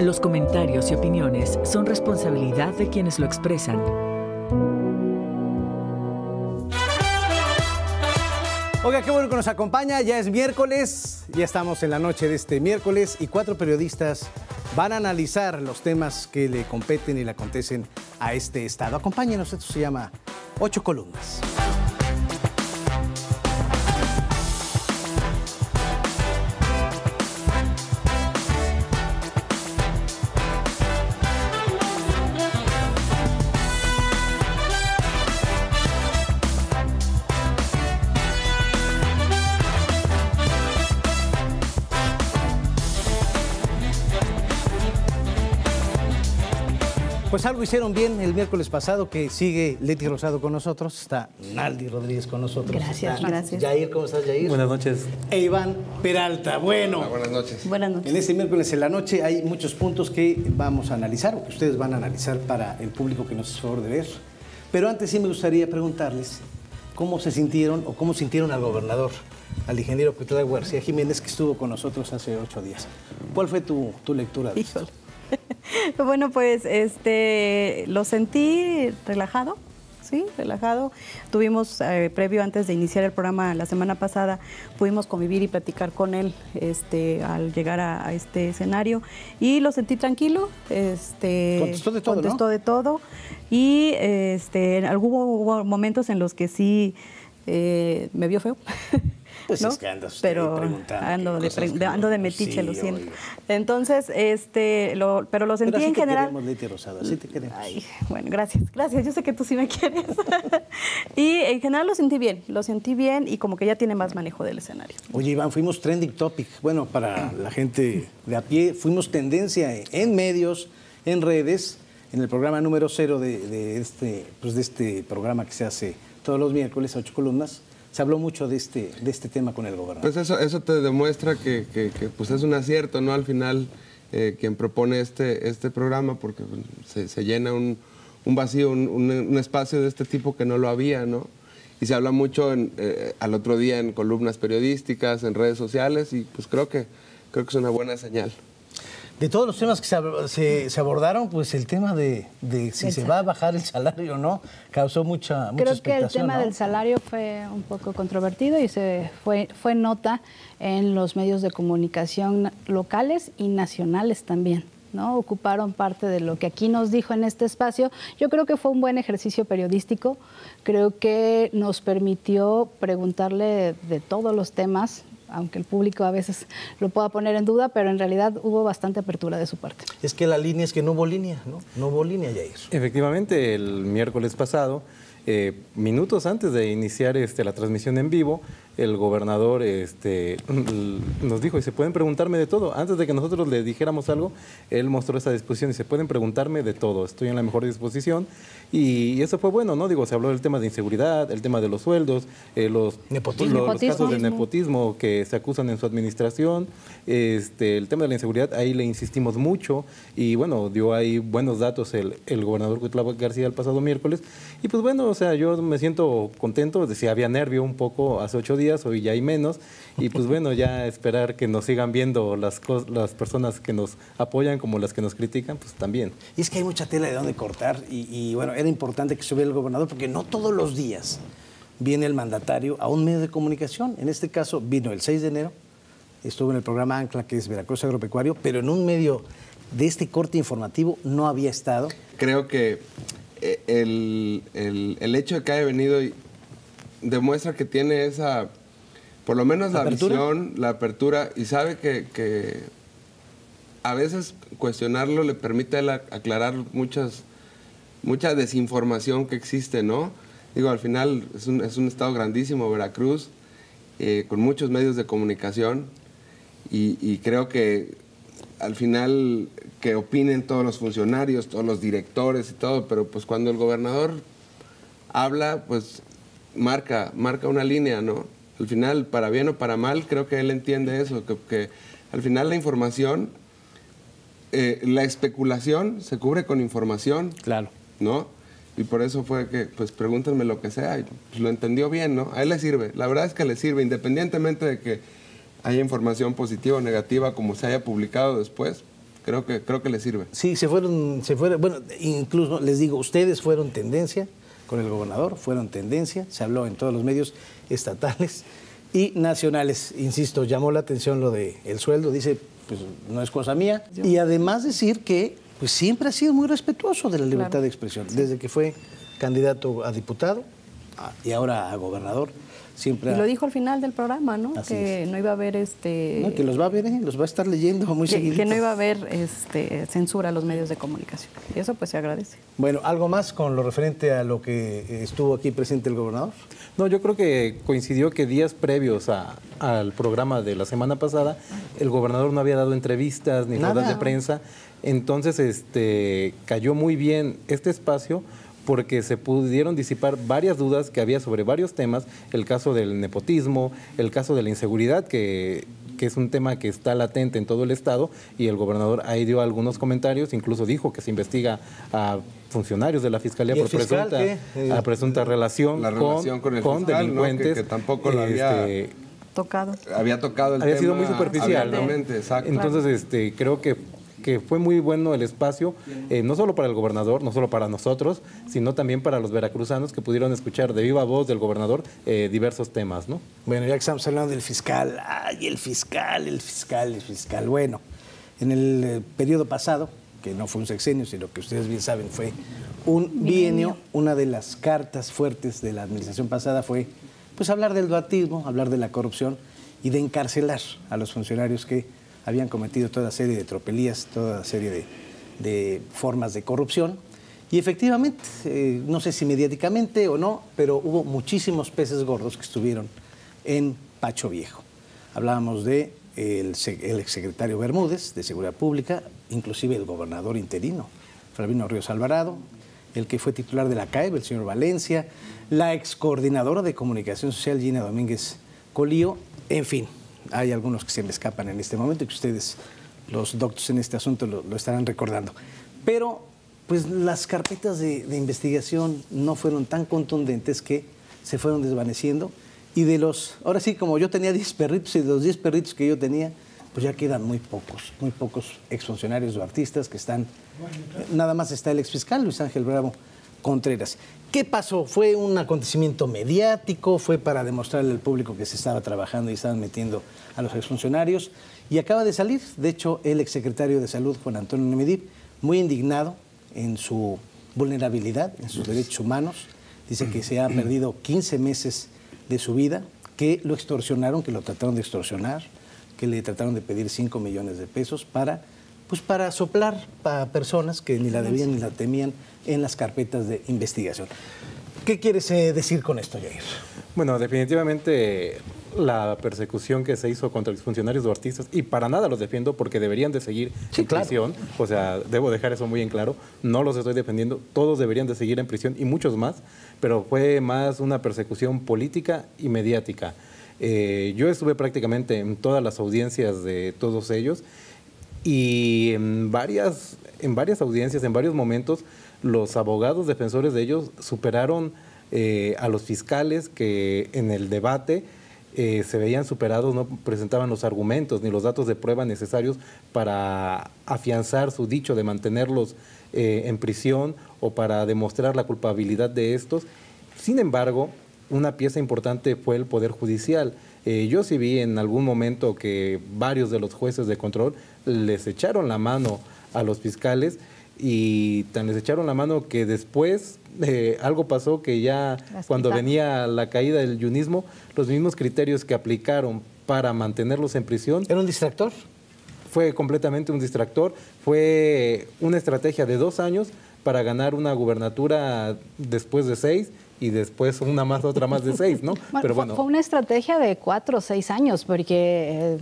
Los comentarios y opiniones son responsabilidad de quienes lo expresan. Oiga, qué bueno que nos acompaña. Ya es miércoles, ya estamos en la noche de este miércoles y 4 periodistas van a analizar los temas que le competen y le acontecen a este estado. Acompáñenos, esto se llama 8 columnas. Pues algo hicieron bien el miércoles pasado, que sigue Leti Rosado con nosotros, está Naldi Rodríguez con nosotros. Gracias, gracias. Yair, ¿cómo estás, Yair? Buenas noches. E Iván Peralta. Bueno. Hola, buenas noches. Buenas noches. En este miércoles en la noche hay muchos puntos que vamos a analizar, o que ustedes van a analizar para el público que nos hace favor de ver. Pero antes sí me gustaría preguntarles cómo se sintieron o cómo sintieron al gobernador, al ingeniero Cuitlagua García Jiménez, que estuvo con nosotros hace 8 días. ¿Cuál fue tu lectura de esto? Híjole. Bueno, pues lo sentí relajado, sí, relajado. Tuvimos, previo antes de iniciar el programa la semana pasada, pudimos convivir y platicar con él al llegar a este escenario y lo sentí tranquilo. Contestó de todo, contestó ¿no? de todo y hubo momentos en los que sí me vio feo. Pues ¿no? es que andas pero preguntando. ando de metiche, Sí, lo siento. oiga. Entonces, pero lo sentí Pero así en te general. queremos, Leti Rosado, así te queremos. Ay, bueno, gracias. Yo sé que tú sí me quieres. Y en general lo sentí bien y como que ya tiene más manejo del escenario. Oye, Iván, fuimos trending topic. Bueno, para la gente de a pie, fuimos tendencia en medios, en redes, en el programa número 0 de este programa que se hace todos los miércoles, 8 columnas. Se habló mucho de este tema con el gobernador. Pues eso te demuestra que pues es un acierto, ¿no? Al final, quien propone este programa, porque se llena un vacío, un espacio de este tipo que no lo había, ¿no? Y se habla mucho al otro día en columnas periodísticas, en redes sociales, y pues creo que es una buena señal. De todos los temas que se abordaron, pues el tema de si se va a bajar el salario o no, causó mucha Creo que expectación, el tema ¿no? del salario fue un poco controvertido y fue nota en los medios de comunicación locales y nacionales también, ¿no? Ocuparon parte de lo que aquí nos dijo en este espacio. Yo creo que fue un buen ejercicio periodístico. Creo que nos permitió preguntarle de todos los temas, aunque el público a veces lo pueda poner en duda, pero en realidad hubo bastante apertura de su parte. Es que la línea es que no hubo línea, ¿no? No hubo línea, Yair. Efectivamente, el miércoles pasado, minutos antes de iniciar la transmisión en vivo, el gobernador nos dijo, y se pueden preguntarme de todo. Antes de que nosotros le dijéramos algo, él mostró esa disposición y se pueden preguntarme de todo. Estoy en la mejor disposición. Y eso fue bueno, ¿no? Digo, se habló del tema de inseguridad, el tema de los sueldos, los casos de nepotismo que se acusan en su administración, el tema de la inseguridad, ahí le insistimos mucho y bueno, dio ahí buenos datos el gobernador Cuitlagua García el pasado miércoles. Y pues bueno, o sea, yo me siento contento, decía, había nervio un poco hace 8 días, hoy ya hay menos, y pues bueno, ya esperar que nos sigan viendo las personas que nos apoyan como las que nos critican, pues también. Y es que hay mucha tela de dónde cortar y bueno, era importante que subiera el gobernador porque no todos los días viene el mandatario a un medio de comunicación. En este caso vino el 6 de enero, estuvo en el programa Ancla, que es Veracruz Agropecuario, pero en un medio de este corte informativo no había estado. Creo que el hecho de que haya venido demuestra que tiene esa, por lo menos la visión, la apertura, y sabe que a veces cuestionarlo le permite aclarar mucha desinformación que existe, ¿no? Digo, al final es un estado grandísimo, Veracruz, con muchos medios de comunicación, y creo que al final que opinen todos los funcionarios, todos los directores y todo, pero pues cuando el gobernador habla, pues marca una línea, ¿no? Al final, para bien o para mal, creo que él entiende eso, que al final la información, la especulación se cubre con información. Claro. ¿No? Y por eso fue que, pues pregúntenme lo que sea, y pues, lo entendió bien, ¿no? A él le sirve, la verdad es que le sirve, independientemente de que haya información positiva o negativa, como se haya publicado después, creo que le sirve. Sí, se fueron, bueno, incluso les digo, ustedes fueron tendencia con el gobernador, fueron tendencia, se habló en todos los medios estatales y nacionales. Insisto, llamó la atención lo del sueldo, dice, pues no es cosa mía. Y además decir que pues siempre ha sido muy respetuoso de la libertad de expresión, desde que fue candidato a diputado y ahora a gobernador. Siempre y lo dijo al final del programa, ¿no? Así que es. no iba a haber No, que los va a ver, los va a estar leyendo muy seguido. que no iba a haber censura a los medios de comunicación. Y eso pues se agradece. Bueno, ¿algo más con lo referente a lo que estuvo aquí presente el gobernador? No, yo creo que coincidió que días previos al programa de la semana pasada, el gobernador no había dado entrevistas ni ruedas de prensa. Entonces, cayó muy bien este espacio porque se pudieron disipar varias dudas que había sobre varios temas, el caso del nepotismo, el caso de la inseguridad, que es un tema que está latente en todo el estado, y el gobernador ahí dio algunos comentarios, incluso dijo que se investiga a funcionarios de la Fiscalía por presunta relación con delincuentes. ¿no? Que tampoco lo había tocado. Había tocado el había tema. Sido muy superficial, ¿no? Exacto. Entonces, creo que fue muy bueno el espacio, no solo para el gobernador, no solo para nosotros, sino también para los veracruzanos que pudieron escuchar de viva voz del gobernador diversos temas, ¿no? Bueno, ya que estamos hablando del fiscal, el fiscal. Bueno, en el periodo pasado, que no fue un sexenio, sino que ustedes bien saben, fue un bienio, una de las cartas fuertes de la administración pasada fue pues hablar del duatismo, hablar de la corrupción y de encarcelar a los funcionarios que habían cometido toda serie de tropelías, toda serie de formas de corrupción. Y efectivamente, no sé si mediáticamente o no, pero hubo muchísimos peces gordos que estuvieron en Pacho Viejo. Hablábamos de el exsecretario Bermúdez, de Seguridad Pública, inclusive el gobernador interino, Flavino Ríos Alvarado, el que fue titular de la CAEB, el señor Valencia, la excoordinadora de Comunicación Social, Gina Domínguez Colío, en fin. Hay algunos que se me escapan en este momento y que ustedes, los doctos en este asunto, lo estarán recordando. Pero, pues, las carpetas de investigación no fueron tan contundentes que se fueron desvaneciendo. Y ahora sí, como yo tenía 10 perritos y de los 10 perritos que yo tenía, pues ya quedan muy pocos exfuncionarios o artistas que están... Nada más está el exfiscal Luis Ángel Bravo Contreras. ¿Qué pasó? ¿Fue un acontecimiento mediático? ¿Fue para demostrarle al público que se estaba trabajando y estaban metiendo a los exfuncionarios? Y acaba de salir, de hecho, el exsecretario de Salud, Juan Antonio Nemedip, muy indignado en su vulnerabilidad, en sus derechos humanos. Dice que se ha perdido 15 meses de su vida, que lo extorsionaron, que lo trataron de extorsionar, que le trataron de pedir 5 millones de pesos para soplar a personas que ni la debían ni la temían en las carpetas de investigación. ¿Qué quieres decir con esto, Jair? Bueno, definitivamente la persecución que se hizo contra exfuncionarios o artistas, y para nada los defiendo porque deberían de seguir en prisión, o sea, debo dejar eso muy en claro, no los estoy defendiendo, todos deberían de seguir en prisión y muchos más, pero fue más una persecución política y mediática. Yo estuve prácticamente en todas las audiencias de todos ellos y en varias audiencias, en varios momentos, los abogados defensores de ellos superaron a los fiscales que en el debate se veían superados, no presentaban los argumentos ni los datos de prueba necesarios para afianzar su dicho de mantenerlos en prisión o para demostrar la culpabilidad de estos. Sin embargo, una pieza importante fue el Poder Judicial. Yo sí vi en algún momento que varios de los jueces de control les echaron la mano a los fiscales y tan les echaron la mano que después algo pasó que ya cuando venía la caída del yunismo, los mismos criterios que aplicaron para mantenerlos en prisión... ¿Era un distractor? Fue completamente un distractor, fue una estrategia de 2 años para ganar una gubernatura después de 6 y después una más, otra más de 6, ¿no? Pero bueno, fue una estrategia de 4 o 6 años, porque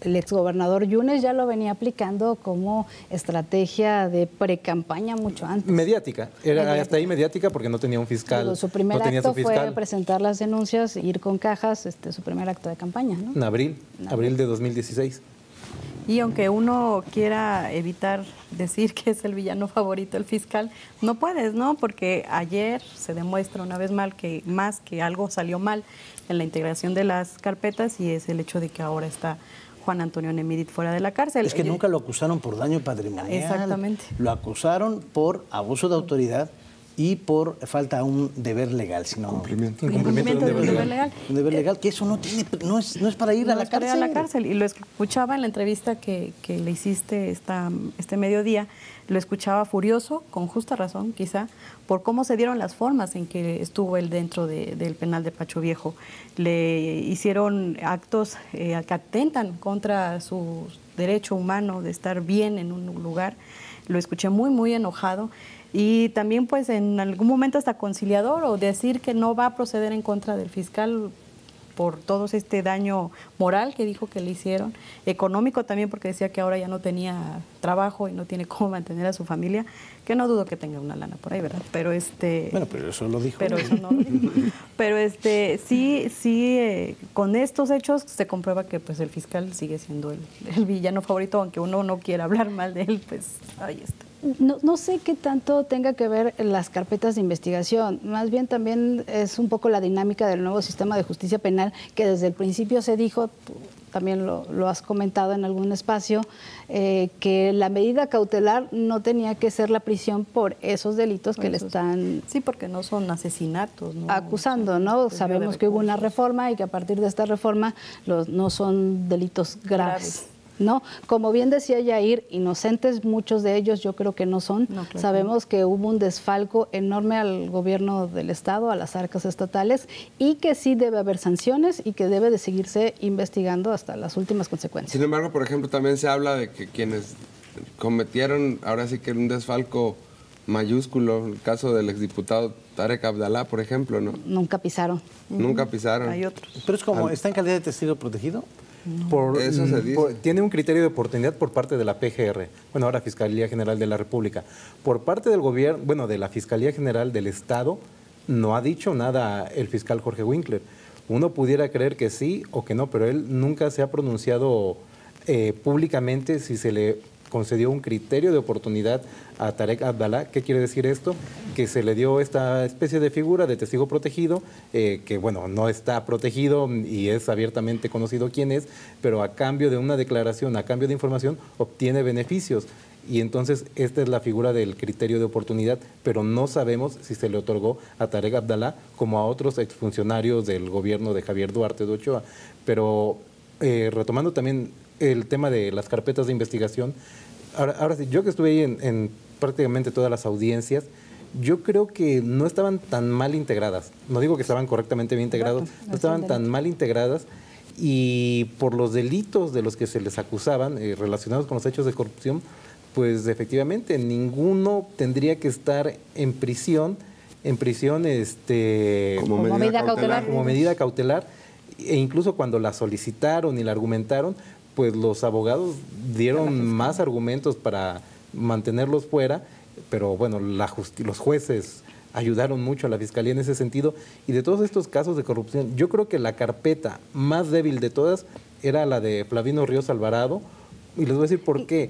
el exgobernador Yunes ya lo venía aplicando como estrategia de pre-campaña mucho antes. Mediática, hasta ahí mediática porque no tenía un fiscal. Pero su primer acto fue presentar las denuncias, ir con cajas, su primer acto de campaña, ¿no? En abril de 2016. Y aunque uno quiera evitar decir que es el villano favorito el fiscal, no puedes, ¿no? Porque ayer se demuestra una vez más que algo salió mal en la integración de las carpetas, y es el hecho de que ahora está Juan Antonio Nemirit fuera de la cárcel. Es que nunca lo acusaron por daño patrimonial. Exactamente. Lo acusaron por abuso de autoridad y por falta a un deber legal, sino Incumplimiento de un deber legal. Un deber legal, que eso no es para ir a la cárcel. A la cárcel. Y lo escuchaba en la entrevista que le hiciste este mediodía, lo escuchaba furioso, con justa razón quizá, por cómo se dieron las formas en que estuvo él dentro del penal de Pacho Viejo. Le hicieron actos que atentan contra su derecho humano de estar bien en un lugar. Lo escuché muy, muy enojado. Y también pues en algún momento hasta conciliador, o decir que no va a proceder en contra del fiscal por todo este daño moral que dijo que le hicieron, económico también, porque decía que ahora ya no tenía trabajo y no tiene cómo mantener a su familia, que no dudo que tenga una lana por ahí, ¿verdad? Pero bueno, pero eso lo dijo. Pero eso no lo dijo. Pero sí, con estos hechos se comprueba que pues el fiscal sigue siendo el villano favorito, aunque uno no quiera hablar mal de él, pues ahí está. No sé qué tanto tenga que ver las carpetas de investigación, más bien también es un poco la dinámica del nuevo sistema de justicia penal, que desde el principio se dijo, tú también lo has comentado en algún espacio, que la medida cautelar no tenía que ser la prisión por esos delitos que le están... Sí, porque no son asesinatos, ¿no? Acusando, ¿no? Sabemos que hubo una reforma y que a partir de esta reforma no son delitos graves. ¿No? Como bien decía Yair, inocentes muchos de ellos yo creo que no son. No, claro. Sabemos que hubo un desfalco enorme al gobierno del Estado, a las arcas estatales, y que sí debe haber sanciones y que debe de seguirse investigando hasta las últimas consecuencias. Sin embargo, por ejemplo, también se habla de que quienes cometieron, ahora sí que un desfalco mayúsculo, el caso del exdiputado Tarek Abdalá, por ejemplo, ¿no? Nunca pisaron. Nunca pisaron. Hay otros. Pero es como, ¿está en calidad de testigo protegido? Eso se dice. Tiene un criterio de oportunidad por parte de la PGR, bueno, ahora Fiscalía General de la República. Por parte del gobierno, bueno, de la Fiscalía General del Estado, no ha dicho nada el fiscal Jorge Winkler. Uno pudiera creer que sí o que no, pero él nunca se ha pronunciado públicamente si se le concedió un criterio de oportunidad a Tarek Abdalá. ¿Qué quiere decir esto? Que se le dio esta especie de figura de testigo protegido, que bueno, no está protegido y es abiertamente conocido quién es, pero a cambio de una declaración, a cambio de información, obtiene beneficios. Y entonces esta es la figura del criterio de oportunidad, pero no sabemos si se le otorgó a Tarek Abdalá como a otros exfuncionarios del gobierno de Javier Duarte de Ochoa. Pero retomando también el tema de las carpetas de investigación, ahora sí, yo que estuve ahí en prácticamente todas las audiencias, yo creo que no estaban tan mal integradas. No digo que estaban correctamente bien integrados, no estaban tan mal integradas, y por los delitos de los que se les acusaban relacionados con los hechos de corrupción, pues efectivamente ninguno tendría que estar en prisión como medida cautelar, e incluso cuando la solicitaron y la argumentaron, pues los abogados dieron más argumentos para mantenerlos fuera, pero bueno, los jueces ayudaron mucho a la Fiscalía en ese sentido. Y de todos estos casos de corrupción, yo creo que la carpeta más débil de todas era la de Flavino Ríos Alvarado, y les voy a decir por qué.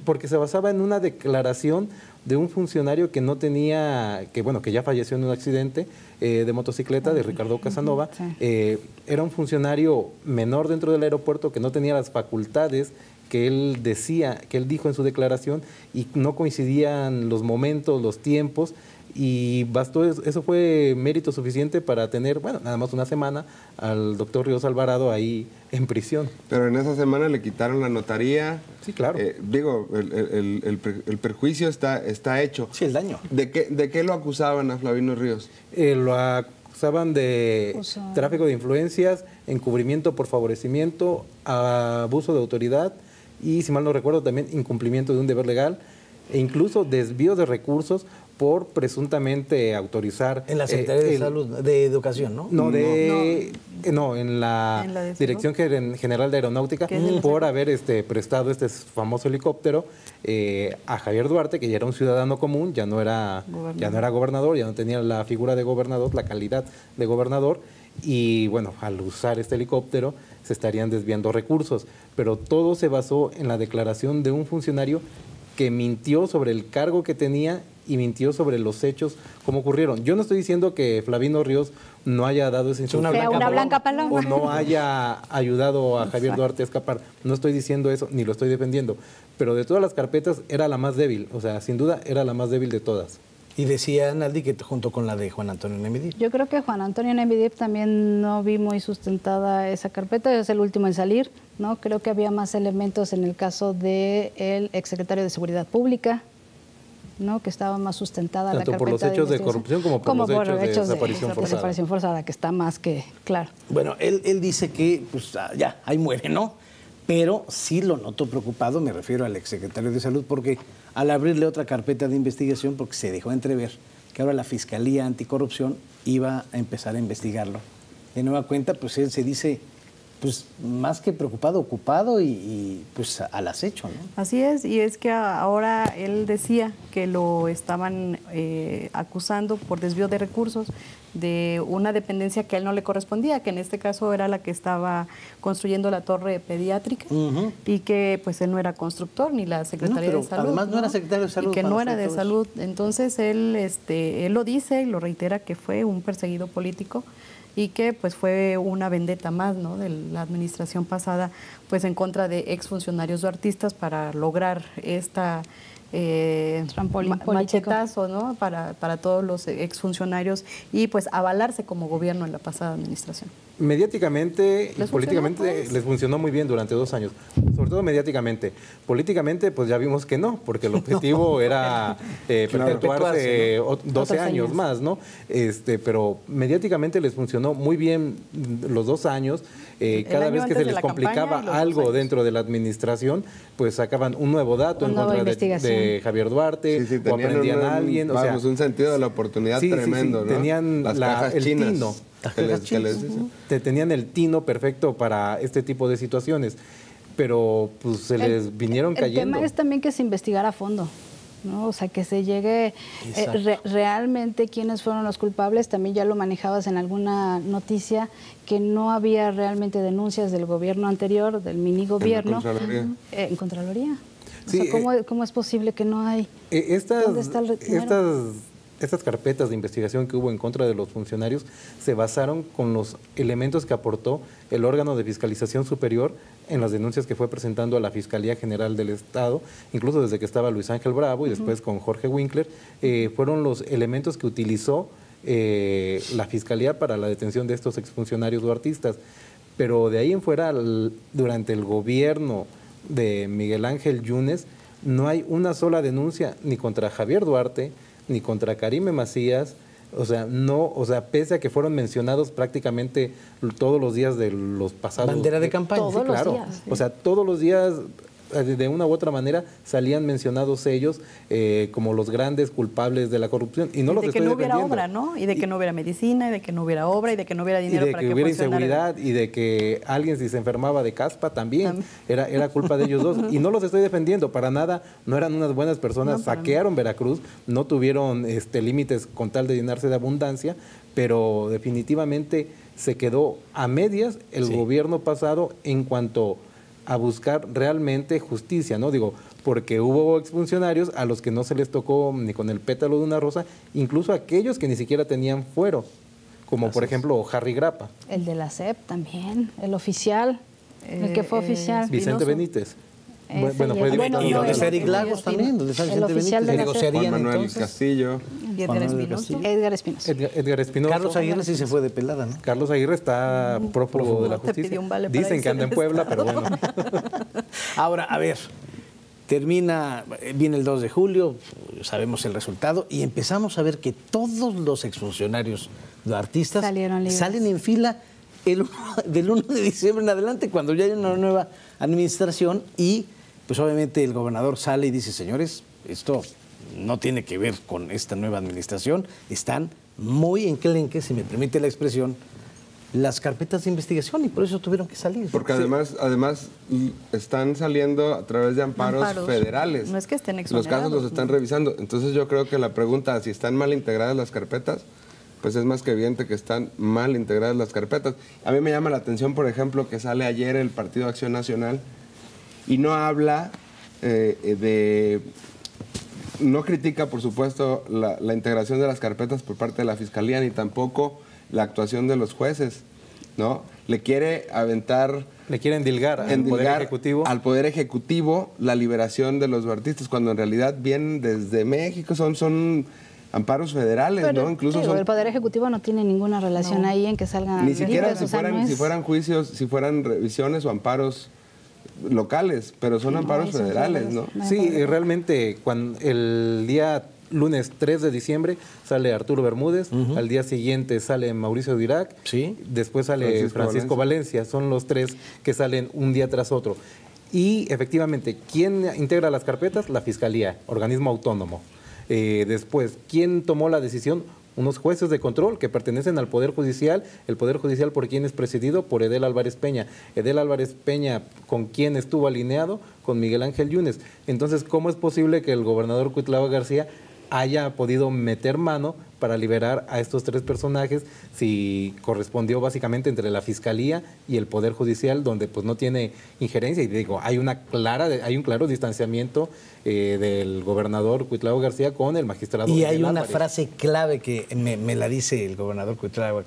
Porque se basaba en una declaración de un funcionario que no tenía, que ya falleció en un accidente de motocicleta, de Ricardo Casanova. Era un funcionario menor dentro del aeropuerto que no tenía las facultades que él dijo en su declaración, y no coincidían los momentos, los tiempos, y bastó, eso fue mérito suficiente para tener, nada más una semana al doctor Ríos Alvarado ahí en prisión. Pero en esa semana le quitaron la notaría. Sí, claro. El perjuicio está hecho. Sí, el daño. ¿De qué lo acusaban a Flavino Ríos? Lo acusaban de tráfico de influencias, encubrimiento por favorecimiento, abuso de autoridad y, si mal no recuerdo, también incumplimiento de un deber legal. e incluso desvío de recursos por presuntamente autorizar... En la Secretaría de Salud, de Educación, ¿no? No, en la Dirección General de Aeronáutica, por haber prestado este famoso helicóptero a Javier Duarte, que ya era un ciudadano común, ya no era gobernador, ya no tenía la figura de gobernador, la calidad de gobernador, y bueno, al usar este helicóptero se estarían desviando recursos, pero todo se basó en la declaración de un funcionario que mintió sobre el cargo que tenía y mintió sobre los hechos, cómo ocurrieron. Yo no estoy diciendo que Flavino Ríos no haya dado esa instrucción una blanca paloma o no haya ayudado a Javier Duarte a escapar. No estoy diciendo eso, ni lo estoy defendiendo. Pero de todas las carpetas era la más débil, o sea, sin duda era la más débil de todas. Y decía Naldi que junto con la de Juan Antonio Nemedip. Yo creo que Juan Antonio Nemedip también no vi muy sustentada esa carpeta, es el último en salir, ¿no? Creo que había más elementos en el caso del exsecretario de Seguridad Pública, ¿no? Que estaba más sustentada tanto la carpeta por los hechos de corrupción como por los hechos de desaparición forzada, que está más que claro. Bueno, él dice que pues ya, ahí muere, ¿no? Pero sí lo noto preocupado, me refiero al exsecretario de Salud, porque al abrirle otra carpeta de investigación, porque se dejó entrever que ahora la Fiscalía Anticorrupción iba a empezar a investigarlo. De nueva cuenta, pues él se dice pues más que preocupado, ocupado y pues al acecho, ¿no? Así es, y es que ahora él decía que lo estaban acusando por desvío de recursos de una dependencia que a él no le correspondía, que en este caso era la que estaba construyendo la torre pediátrica y que pues él no era constructor ni la Secretaría de Salud. Además no era secretario de Salud. Y que no era de Salud. Entonces él lo dice y lo reitera que fue un perseguido político y que pues fue una vendetta más, ¿no?, de la administración pasada pues en contra de exfuncionarios duartistas para lograr esta machetazo, ¿no?, para todos los exfuncionarios y pues avalarse como gobierno en la pasada administración. Mediáticamente y ¿Les políticamente funcionó, pues? les funcionó muy bien durante 2 años, sobre todo mediáticamente. Políticamente, pues ya vimos que no, porque el objetivo era perpetuarse, ¿no?, 12 años más, ¿no? Pero mediáticamente les funcionó muy bien los 2 años. Cada vez que se les complicaba algo dentro de la administración, pues sacaban un nuevo dato en contra de Javier Duarte, o aprendían a alguien. Un sentido de la oportunidad tremendo, ¿no? Tenían las cajas el chinas. tino. Tenían el tino perfecto para este tipo de situaciones, pero pues se les vinieron cayendo. El tema es también que se investigara a fondo, ¿no? O sea, que se llegue realmente quiénes fueron los culpables. También ya lo manejabas en alguna noticia, que no había realmente denuncias del gobierno anterior, del minigobierno. En Contraloría. Sí, o sea, ¿cómo es posible que no hay? ¿Dónde está el dinero? Estas carpetas de investigación que hubo en contra de los funcionarios se basaron con los elementos que aportó el órgano de fiscalización superior en las denuncias que fue presentando a la Fiscalía General del Estado, incluso desde que estaba Luis Ángel Bravo y después con Jorge Winkler, fueron los elementos que utilizó la Fiscalía para la detención de estos exfuncionarios duartistas. Pero de ahí en fuera, durante el gobierno de Miguel Ángel Yunes, no hay una sola denuncia ni contra Javier Duarte, ni contra Karime Macías, pese a que fueron mencionados prácticamente todos los días de los pasados. Bandera de campaña. Todos los días. Sí. O sea, todos los días, de una u otra manera, salían mencionados ellos como los grandes culpables de la corrupción. Y no los estoy defendiendo. De que no hubiera obra, ¿no? Y de que no hubiera medicina, y de que no hubiera obra, y de que no hubiera dinero para que hubiera inseguridad, y de que alguien si se enfermaba de caspa también. Era culpa de ellos dos. Y no los estoy defendiendo, para nada. No eran unas buenas personas. Saquearon Veracruz, no tuvieron límites con tal de llenarse de abundancia, pero definitivamente se quedó a medias el gobierno pasado en cuanto a buscar realmente justicia, ¿no? Digo, porque hubo exfuncionarios a los que no se les tocó ni con el pétalo de una rosa, incluso aquellos que ni siquiera tenían fuero, como por ejemplo Harry Grappa. El de la SEP también, el oficial, el que fue oficial. Vicente Benítez. Bueno, fue director. Y donde está Eric Lagos también, donde está Vicente Benítez. Juan Manuel Castillo. Y Edgar Espinosa. Edgar Espinosa. Carlos Aguirre sí se fue de pelada, ¿no? Carlos Aguirre está prófugo de la justicia. Dicen que anda en Puebla, pero bueno. Ahora, a ver, viene el 2 de julio, sabemos el resultado, y empezamos a ver que todos los exfuncionarios duartistas salen en fila del 1 de diciembre en adelante, cuando ya hay una nueva administración, y pues obviamente el gobernador sale y dice, señores, esto no tiene que ver con esta nueva administración, están muy enclenques, si me permite la expresión, las carpetas de investigación y por eso tuvieron que salir. Porque además están saliendo a través de amparos federales. No es que estén Los exonerados. casos los están revisando. Entonces yo creo que la pregunta, si están mal integradas las carpetas, pues es más que evidente que están mal integradas las carpetas. A mí me llama la atención, por ejemplo, que sale ayer el Partido Acción Nacional y no habla no critica, por supuesto, la integración de las carpetas por parte de la Fiscalía, ni tampoco la actuación de los jueces, ¿no? Le quiere aventar... Le quiere endilgar al Poder Ejecutivo la liberación de los artistas, cuando en realidad vienen desde México, son amparos federales, Pero, ¿no? Incluso el Poder Ejecutivo no tiene ninguna relación ahí en que salgan ni siquiera libres, si fueran juicios, si fueran revisiones o amparos locales, pero son amparos federales, ¿no? Sí, realmente cuando el día lunes 3 de diciembre sale Arturo Bermúdez, al día siguiente sale Mauricio Dirac, después sale Francisco Valencia. Son los tres que salen un día tras otro. Y efectivamente, ¿quién integra las carpetas? La Fiscalía, organismo autónomo. Después, ¿quién tomó la decisión? Unos jueces de control que pertenecen al Poder Judicial, el Poder Judicial por quien es presidido por Edel Álvarez Peña. Edel Álvarez Peña, ¿con quién estuvo alineado? Con Miguel Ángel Yunes. Entonces, ¿cómo es posible que el gobernador Cuitlava García haya podido meter mano para liberar a estos tres personajes si correspondió básicamente entre la Fiscalía y el Poder Judicial, donde pues no tiene injerencia? Y digo, hay un claro distanciamiento del gobernador Cuitlava García con el magistrado. Y hay Miguel una Álvarez. frase clave que me la dice el gobernador Cuitlava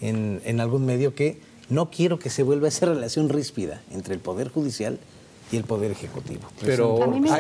en algún medio, que no quiero que se vuelva esa relación ríspida entre el Poder Judicial y el Poder Ejecutivo. Pero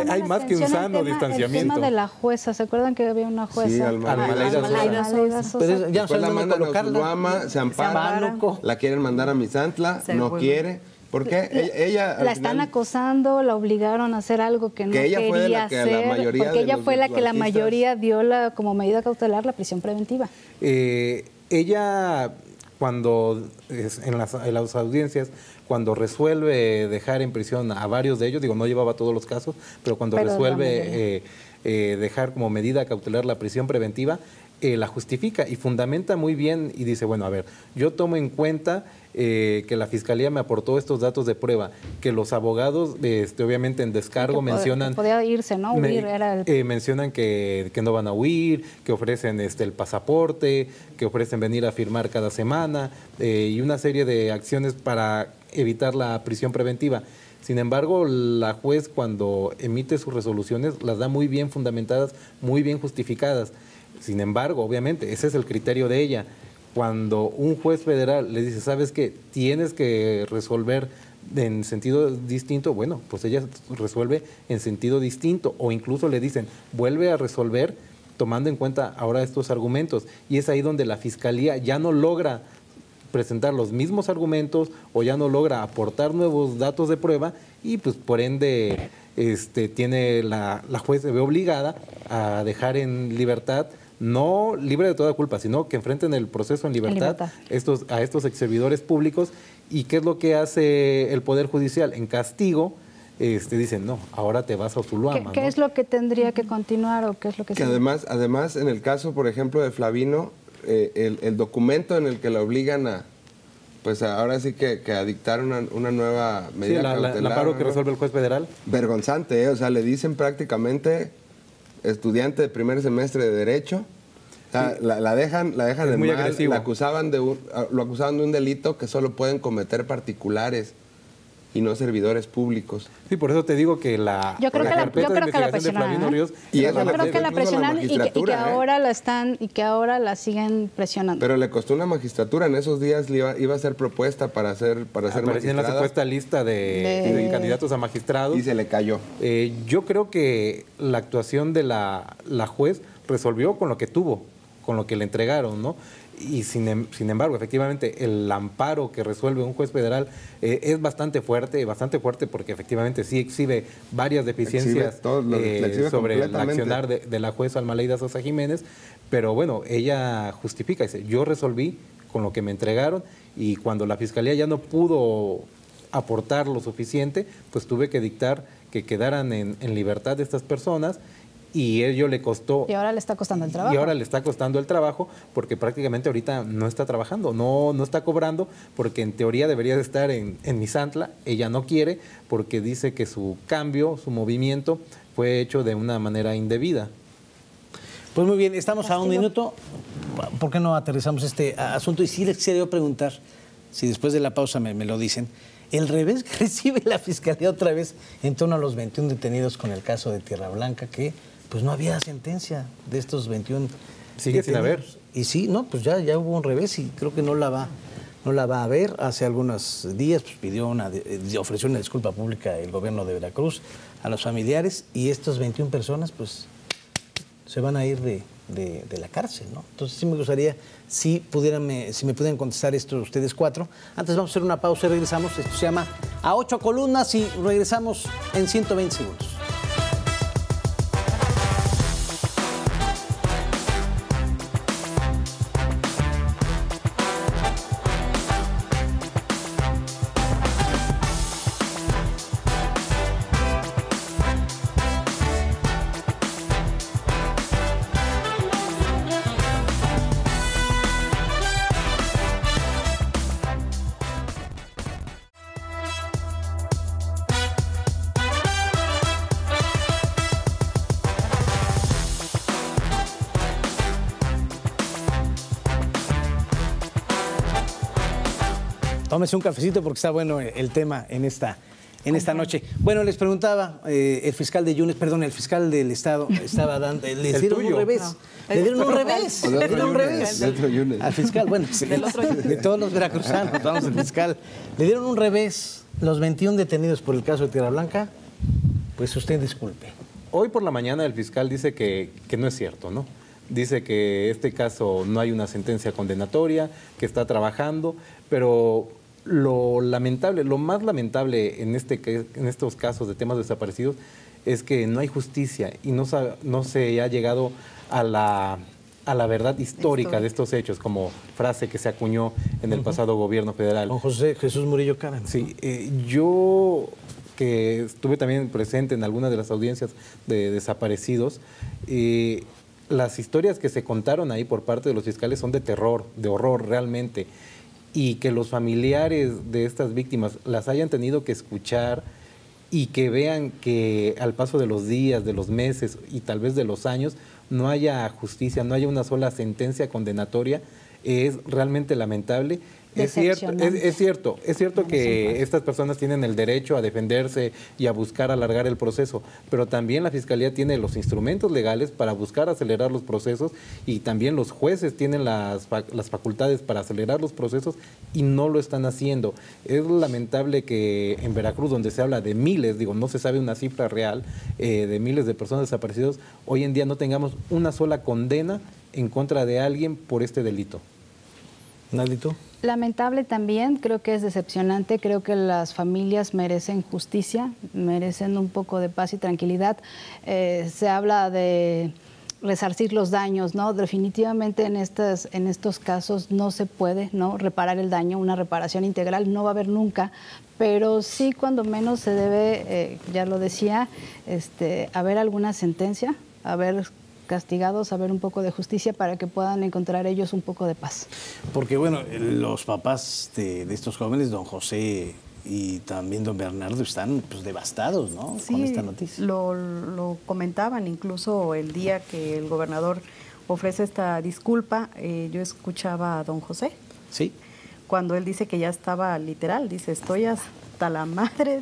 hay más que un sano distanciamiento. El tema de la jueza, ¿se acuerdan que había una jueza? Sí, Almalaida Sosa. Pero ya después la no mandan a colocarla. Zuluama, se ampara, la quieren mandar a Misantla, no quiere. ¿Por qué? Ella la están acosando, la obligaron a hacer algo que no ella quería fue la que hacer, la mayoría porque de ella los fue la que la artistas... mayoría dio como medida cautelar la prisión preventiva. Ella, cuando en las audiencias, cuando resuelve dejar en prisión a varios de ellos, digo, no llevaba todos los casos, pero cuando resuelve dejar como medida cautelar la prisión preventiva, la justifica y fundamenta muy bien y dice, bueno, a ver, yo tomo en cuenta que la Fiscalía me aportó estos datos de prueba, que los abogados, obviamente en descargo mencionan... Podía irse, ¿no? Huir era el... mencionan que no van a huir, que ofrecen el pasaporte, que ofrecen venir a firmar cada semana y una serie de acciones para evitar la prisión preventiva. Sin embargo, la juez cuando emite sus resoluciones las da muy bien fundamentadas, muy bien justificadas. Sin embargo, obviamente, ese es el criterio de ella. Cuando un juez federal le dice, ¿sabes qué? Tienes que resolver en sentido distinto, bueno, pues ella resuelve en sentido distinto, o incluso le dicen, vuelve a resolver tomando en cuenta ahora estos argumentos. Y es ahí donde la Fiscalía ya no logra presentar los mismos argumentos o ya no logra aportar nuevos datos de prueba y pues por ende tiene la juez se ve obligada a dejar en libertad, no libre de toda culpa, sino que enfrenten el proceso en libertad. A estos exservidores públicos. ¿Y qué es lo que hace el Poder Judicial? En castigo, dicen, no, ahora te vas a Zuluama. ¿Qué es lo que tendría que continuar o qué es lo que además, en el caso, por ejemplo, de Flavino, el documento en el que la obligan a, pues ahora sí que a dictar una nueva medida cautelar. El amparo que resuelve el juez federal. Vergonzante, o sea, le dicen prácticamente estudiante de primer semestre de Derecho. O sea, la dejan en muy mal, agresivo. lo acusaban de un delito que solo pueden cometer particulares y no servidores públicos. Sí, por eso te digo que yo creo que la presionaron. Yo creo que la presionaron y que ahora la siguen presionando. Pero le costó una magistratura. En esos días iba a ser propuesta para ser magistrada. En la supuesta lista de candidatos a magistrados. Y se le cayó. Yo creo que la actuación de la juez resolvió con lo que tuvo, con lo que le entregaron, ¿no? Y sin embargo, efectivamente, el amparo que resuelve un juez federal es bastante fuerte porque efectivamente sí exhibe varias deficiencias sobre el accionar de la jueza Almalaida Sosa Jiménez, pero bueno, ella justifica, dice, yo resolví con lo que me entregaron y cuando la Fiscalía ya no pudo aportar lo suficiente, pues tuve que dictar que quedaran en libertad estas personas y ello le costó... Y ahora le está costando el trabajo. Y ahora le está costando el trabajo porque prácticamente ahorita no está trabajando, no está cobrando, porque en teoría debería de estar en Misantla. Ella no quiere porque dice que su cambio, su movimiento fue hecho de una manera indebida. Pues muy bien, estamos a un minuto. ¿Por qué no aterrizamos este asunto? Y sí les quería yo preguntar, si después de la pausa me lo dicen, el revés que recibe la Fiscalía otra vez en torno a los 21 detenidos con el caso de Tierra Blanca, que pues no había sentencia de estos 21 Sigue sin haber. Y sí, no, pues ya hubo un revés y creo que no la va a haber. Hace algunos días pues, ofreció una disculpa pública el gobierno de Veracruz a los familiares y estas 21 personas pues se van a ir de la cárcel, ¿no? Entonces sí me gustaría si me pudieran contestar esto ustedes cuatro. Antes vamos a hacer una pausa y regresamos. Esto se llama A Ocho Columnas y regresamos en 120 segundos. Tómese un cafecito porque está bueno el tema en esta noche. Bueno, les preguntaba, el fiscal de Yunes, perdón, el fiscal del Estado estaba dando, les dieron un revés. No. Le dieron un revés. Le dieron un revés. Al fiscal, bueno, de todos los veracruzanos, vamos al fiscal. Le dieron un revés los 21 detenidos por el caso de Tierra Blanca. Pues usted disculpe. Hoy por la mañana el fiscal dice que no es cierto, ¿no? Dice que este caso no hay una sentencia condenatoria, que está trabajando, pero lo más lamentable en estos casos de temas desaparecidos es que no hay justicia y no se ha llegado a la verdad histórica de estos hechos, como frase que se acuñó en el pasado gobierno federal. Don José Jesús Murillo Caram. Sí, yo que estuve también presente en algunas de las audiencias de desaparecidos, las historias que se contaron ahí por parte de los fiscales son de terror, de horror realmente, y que los familiares de estas víctimas las hayan tenido que escuchar y que vean que al paso de los días, de los meses y tal vez de los años no haya justicia, no haya una sola sentencia condenatoria, es realmente lamentable. Es cierto que estas personas tienen el derecho a defenderse y a buscar alargar el proceso, pero también la Fiscalía tiene los instrumentos legales para buscar acelerar los procesos y también los jueces tienen las facultades para acelerar los procesos y no lo están haciendo. Es lamentable que en Veracruz, donde se habla de miles, no se sabe una cifra real, de miles de personas desaparecidas, hoy en día no tengamos una sola condena en contra de alguien por este delito. ¿Naldito? Lamentable también, creo que es decepcionante, creo que las familias merecen justicia, merecen un poco de paz y tranquilidad. Se habla de resarcir los daños, ¿no? Definitivamente en estos casos no se puede, ¿no?, reparar el daño, una reparación integral no va a haber nunca, pero sí cuando menos se debe, ya lo decía, haber alguna sentencia, haber castigados, haber un poco de justicia para que puedan encontrar ellos un poco de paz. Porque bueno, los papás de estos jóvenes, don José y también don Bernardo, están pues devastados, ¿no? Sí, con esta noticia. Lo comentaban incluso el día que el gobernador ofrece esta disculpa, yo escuchaba a don José. Sí. Cuando él dice que ya estaba literal, dice, estoy hasta la madre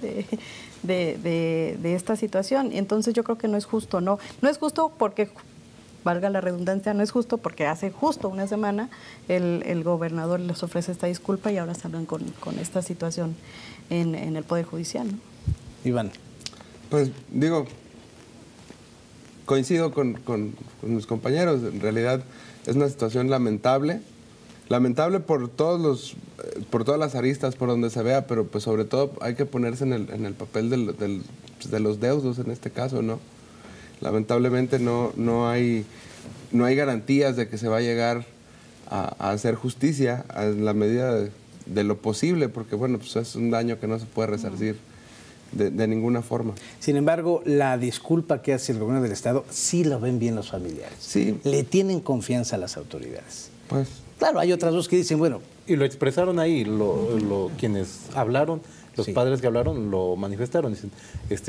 de esta situación. Entonces yo creo que no es justo, no es justo porque, valga la redundancia, no es justo porque hace justo una semana el gobernador les ofrece esta disculpa y ahora salen con esta situación en el Poder Judicial, ¿no? Iván. Pues coincido con mis compañeros, en realidad es una situación lamentable por todas las aristas por donde se vea, pero pues sobre todo hay que ponerse en el papel de los deudos en este caso, ¿no? Lamentablemente no hay garantías de que se va a llegar a hacer justicia en la medida de lo posible, porque bueno, pues es un daño que no se puede resarcir de ninguna forma. Sin embargo, la disculpa que hace el gobierno del Estado sí lo ven bien los familiares. Sí. Le tienen confianza a las autoridades. Pues, Claro, hay otras dos que dicen, bueno, Y lo expresaron ahí, quienes hablaron, los Sí. padres que hablaron lo manifestaron. Dicen,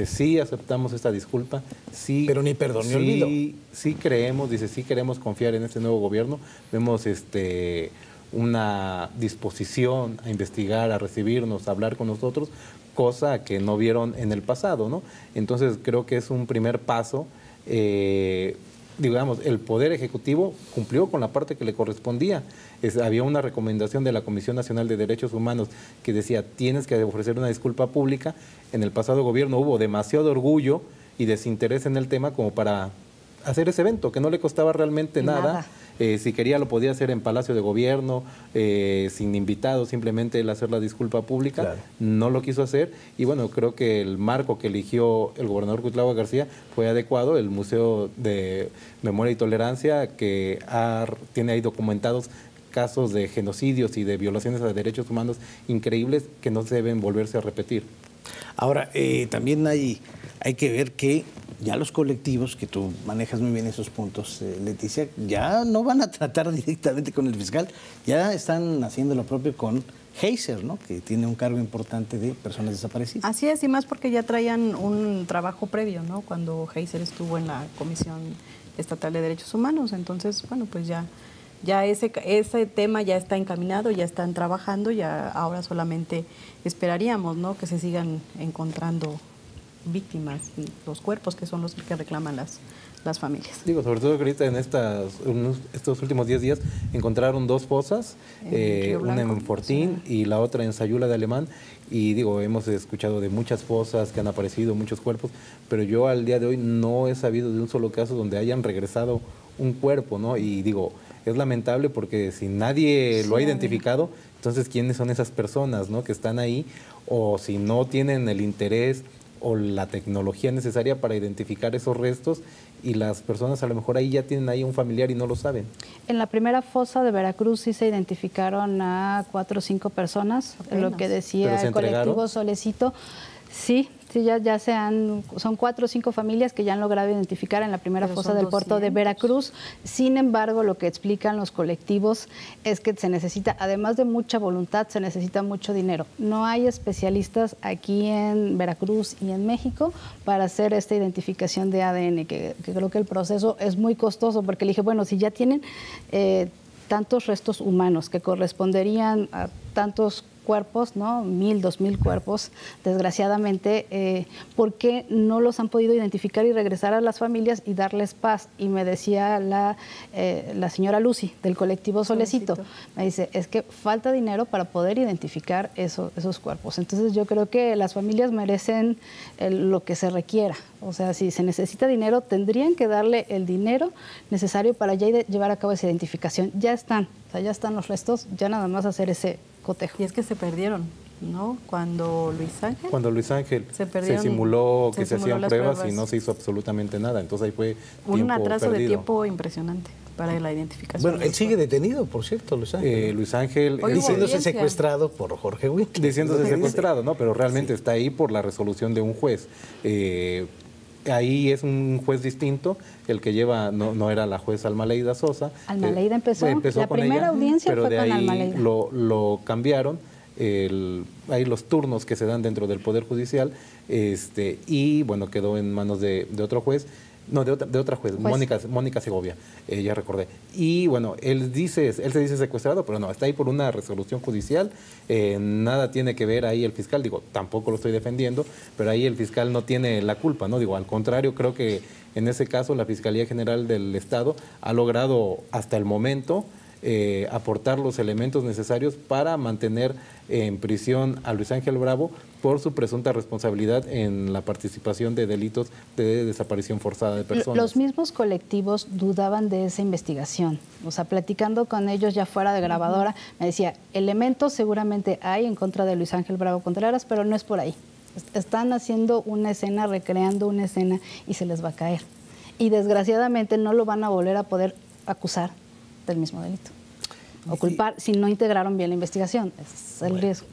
sí aceptamos esta disculpa, sí. Pero ni perdón ni sí, olvido. Sí creemos, dice, sí queremos confiar en este nuevo gobierno. Vemos una disposición a investigar, a recibirnos, a hablar con nosotros, cosa que no vieron en el pasado, ¿no? Entonces creo que es un primer paso. Digamos, el Poder Ejecutivo cumplió con la parte que le correspondía. Había una recomendación de la Comisión Nacional de Derechos Humanos que decía, tienes que ofrecer una disculpa pública. En el pasado gobierno hubo demasiado orgullo y desinterés en el tema como para hacer ese evento, que no le costaba realmente nada. Si quería lo podía hacer en Palacio de Gobierno, sin invitados, simplemente el hacer la disculpa pública. Claro. No lo quiso hacer y bueno, creo que el marco que eligió el gobernador Cuitlahua García fue adecuado. El Museo de Memoria y Tolerancia, que tiene ahí documentados casos de genocidios y de violaciones a derechos humanos increíbles que no deben volverse a repetir. ahora también hay que ver que ya los colectivos, que tú manejas muy bien esos puntos, Leticia, ya no van a tratar directamente con el fiscal, ya están haciendo lo propio con Heiser, ¿no? Que tiene un cargo importante de personas desaparecidas. Así es, y más porque ya traían un trabajo previo, ¿no? Cuando Heiser estuvo en la Comisión Estatal de Derechos Humanos. Entonces, bueno, pues ya ese tema ya está encaminado, ya están trabajando, ya ahora solamente esperaríamos, ¿no? Que se sigan encontrando víctimas y los cuerpos, que son los que reclaman las familias. Digo, sobre todo que ahorita en estos últimos 10 días encontraron 2 fosas, una en Fortín y la otra en Sayula de Alemán, y digo, hemos escuchado de muchas fosas que han aparecido, muchos cuerpos, pero yo al día de hoy no he sabido de un solo caso donde hayan regresado un cuerpo, ¿no? Y digo, es lamentable porque si nadie lo ha identificado, entonces ¿quiénes son esas personas, ¿no? Que están ahí, o si no tienen el interés o la tecnología necesaria para identificar esos restos, y las personas a lo mejor ahí ya tienen ahí un familiar y no lo saben. En la primera fosa de Veracruz sí se identificaron a 4 o 5 personas, lo que decía el colectivo Solecito. Sí, ya son 4 o 5 familias que ya han logrado identificar en la primera fosa del puerto de Veracruz. Sin embargo, lo que explican los colectivos es que se necesita, además de mucha voluntad, se necesita mucho dinero. No hay especialistas aquí en Veracruz y en México para hacer esta identificación de ADN, que creo que el proceso es muy costoso, porque le dije, bueno, si ya tienen tantos restos humanos que corresponderían a tantos cuerpos, ¿no? 1,000, 2,000 cuerpos, desgraciadamente, ¿por qué no los han podido identificar y regresar a las familias y darles paz? Y me decía la señora Lucy, del colectivo Solecito, me dice, es que falta dinero para poder identificar esos cuerpos. Entonces yo creo que las familias merecen lo que se requiera. O sea, si se necesita dinero, tendrían que darle el dinero necesario para ya llevar a cabo esa identificación. Ya están los restos, ya nada más hacer ese cotejo. Y es que se perdieron, ¿no? Cuando Luis Ángel se simuló que se hacían pruebas y no se hizo absolutamente nada. Entonces ahí fue un atraso de tiempo impresionante para la identificación. Bueno, él sigue detenido, por cierto, Luis Ángel. Luis Ángel diciéndose secuestrado por Jorge Huitl. Diciéndose secuestrado, ¿no? Pero realmente está ahí por la resolución de un juez. Ahí es un juez distinto, el que lleva, no era la juez Almaleida Sosa. Almaleida empezó la con primera audiencia pero fue de con ahí Almaleida. Lo cambiaron, hay los turnos que se dan dentro del Poder Judicial, y bueno, quedó en manos de otro juez. No, de otra juez, Mónica Segovia, ya recordé. Y bueno, él se dice secuestrado, pero no, está ahí por una resolución judicial, nada tiene que ver ahí el fiscal, digo, tampoco lo estoy defendiendo, pero ahí el fiscal no tiene la culpa, ¿no? Digo, al contrario, creo que en ese caso la Fiscalía General del Estado ha logrado hasta el momento aportar los elementos necesarios para mantener en prisión a Luis Ángel Bravo por su presunta responsabilidad en la participación de delitos de desaparición forzada de personas. Los mismos colectivos dudaban de esa investigación. O sea, platicando con ellos ya fuera de grabadora, me decía, elementos seguramente hay en contra de Luis Ángel Bravo Contreras, pero no es por ahí. Están haciendo una escena, recreando una escena y se les va a caer. Y desgraciadamente no lo van a volver a poder acusar del mismo delito o culpar si no integraron bien la investigación. Es el riesgo.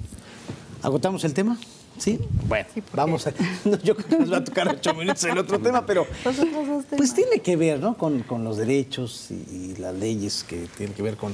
¿Agotamos el tema? Sí, bueno, Sí, porque- vamos a... no, yo creo que nos va a tocar 8 minutos el otro tema, pero Los otros dos pues temas. tiene que ver, ¿no? Con los derechos y las leyes que tienen que ver con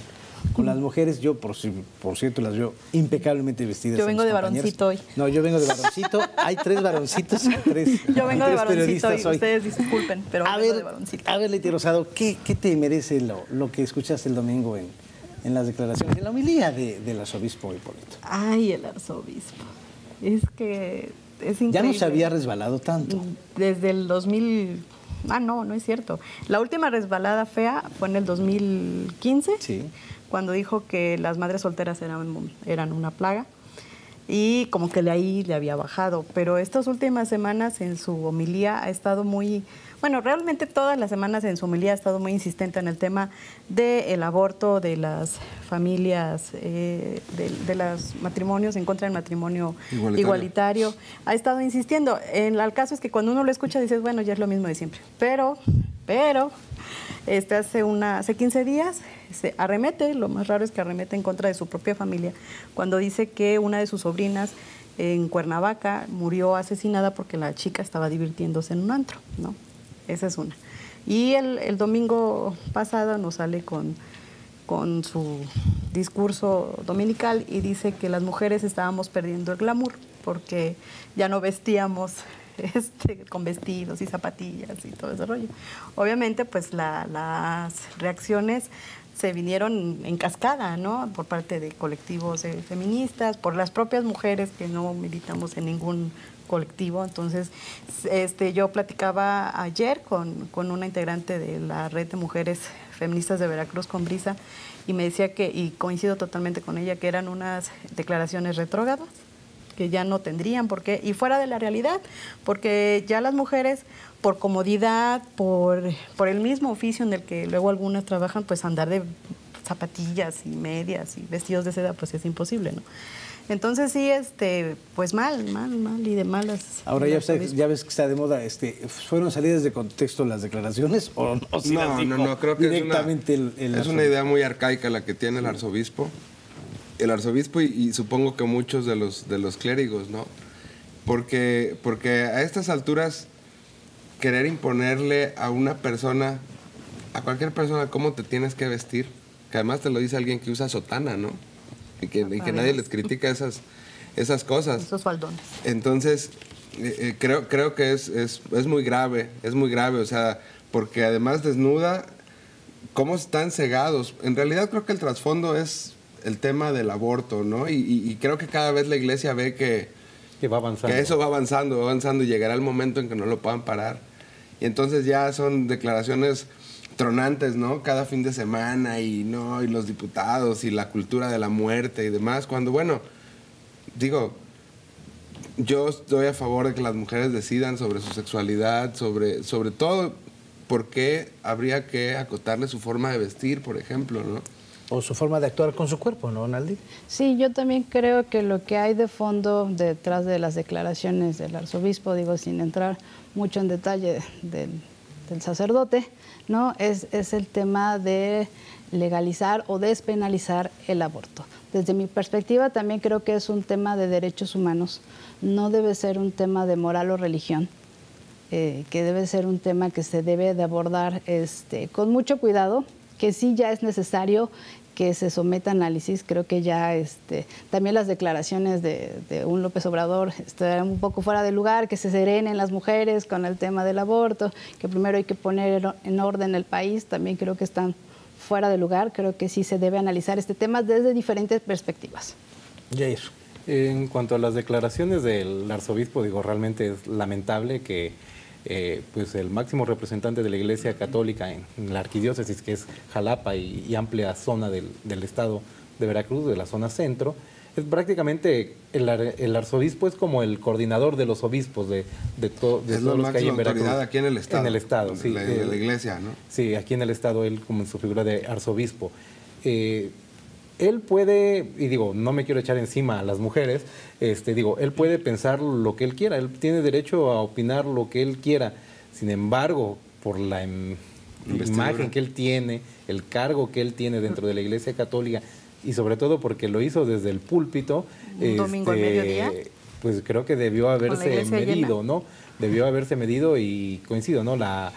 las mujeres. Yo, por cierto, las veo impecablemente vestidas. Yo a vengo mis de compañeras. varoncito hoy. No, yo vengo de varoncito. Hay 3 varoncitos, tres Yo vengo de tres varoncito periodistas y hoy. ustedes disculpen, pero A vengo de ver, varoncito. Leti Rosado, ¿qué te merece lo que escuchaste el domingo en las declaraciones, en la homilía del arzobispo Hipólito? Ay, el arzobispo. Es que es increíble. Ya no se había resbalado tanto. Desde el 2000... Ah, no es cierto. La última resbalada fea fue en el 2015, Sí. cuando dijo que las madres solteras eran una plaga. Y como que de ahí le había bajado. Pero estas últimas semanas en su homilía ha estado muy... Bueno, realmente todas las semanas en su homilía ha estado muy insistente en el tema del aborto, de las familias, de los matrimonios, en contra del matrimonio igualitario. Ha estado insistiendo. El caso es que cuando uno lo escucha dices, bueno, ya es lo mismo de siempre. Pero hace 15 días se arremete, lo más raro es que arremete en contra de su propia familia, cuando dice que una de sus sobrinas en Cuernavaca murió asesinada porque la chica estaba divirtiéndose en un antro, ¿no? Esa es una. Y el domingo pasado nos sale con su discurso dominical y dice que las mujeres estábamos perdiendo el glamour porque ya no vestíamos con vestidos y zapatillas y todo ese rollo. Obviamente, pues las reacciones se vinieron en cascada, ¿no? Por parte de colectivos feministas, por las propias mujeres que no militamos en ningún colectivo. Entonces, yo platicaba ayer con una integrante de la Red de Mujeres Feministas de Veracruz, con Brisa, y me decía que, y coincido totalmente con ella, que eran unas declaraciones retrógradas, que ya no tendrían por qué, y fuera de la realidad, porque ya las mujeres, por comodidad, por el mismo oficio en el que luego algunas trabajan, pues andar de zapatillas y medias y vestidos de seda, pues es imposible, ¿no? Entonces sí, pues mal y de malas. Ahora ya ves que está de moda, ¿fueron salidas de contexto las declaraciones o no? Si las dijo No, creo que directamente es una idea muy arcaica la que tiene el arzobispo. El arzobispo y supongo que muchos de los clérigos, ¿no? Porque a estas alturas querer imponerle a una persona, a cualquier persona, cómo te tienes que vestir, que además te lo dice alguien que usa sotana, ¿no? Y que nadie les critica esas cosas. Esos faldones. Entonces, creo que es muy grave, o sea, porque además desnuda cómo están cegados. En realidad creo que el trasfondo es el tema del aborto, ¿no? Y creo que cada vez la iglesia ve que va avanzando. Que eso va avanzando y llegará el momento en que no lo puedan parar. Y entonces ya son declaraciones tronantes, ¿no? Cada fin de semana y los diputados y la cultura de la muerte y demás, cuando, bueno, digo, yo estoy a favor de que las mujeres decidan sobre su sexualidad, sobre todo por qué habría que acotarle su forma de vestir, por ejemplo, ¿no? O su forma de actuar con su cuerpo, ¿no, Naldi? Sí, yo también creo que lo que hay de fondo detrás de las declaraciones del arzobispo, digo, sin entrar mucho en detalle del sacerdote, ¿no? Es el tema de legalizar o despenalizar el aborto. Desde mi perspectiva también creo que es un tema de derechos humanos, no debe ser un tema de moral o religión, que debe ser un tema que se debe de abordar con mucho cuidado, que sí ya es necesario que se someta a análisis. Creo que ya también las declaraciones de un López Obrador están un poco fuera de lugar, que se serenen las mujeres con el tema del aborto, que primero hay que poner en orden el país, también creo que están fuera de lugar. Creo que sí se debe analizar este tema desde diferentes perspectivas. Jair. En cuanto a las declaraciones del arzobispo, digo, realmente es lamentable que pues el máximo representante de la Iglesia Católica en la arquidiócesis, que es Jalapa y amplia zona del estado de Veracruz, de la zona centro, es prácticamente el arzobispo es como el coordinador de los obispos de todos los que hay en Veracruz. Autoridad aquí en el estado. En el estado, sí. La iglesia, ¿no? Sí, aquí en el estado, él como en su figura de arzobispo. Él puede, y digo, no me quiero echar encima a las mujeres, él puede pensar lo que él quiera, él tiene derecho a opinar lo que él quiera. Sin embargo, por la imagen que él tiene, el cargo que él tiene dentro de la Iglesia Católica, y sobre todo porque lo hizo desde el púlpito. Un domingo al mediodía. pues creo que debió haberse iglesia medido, llena. ¿no? Debió haberse medido y coincido, ¿no? La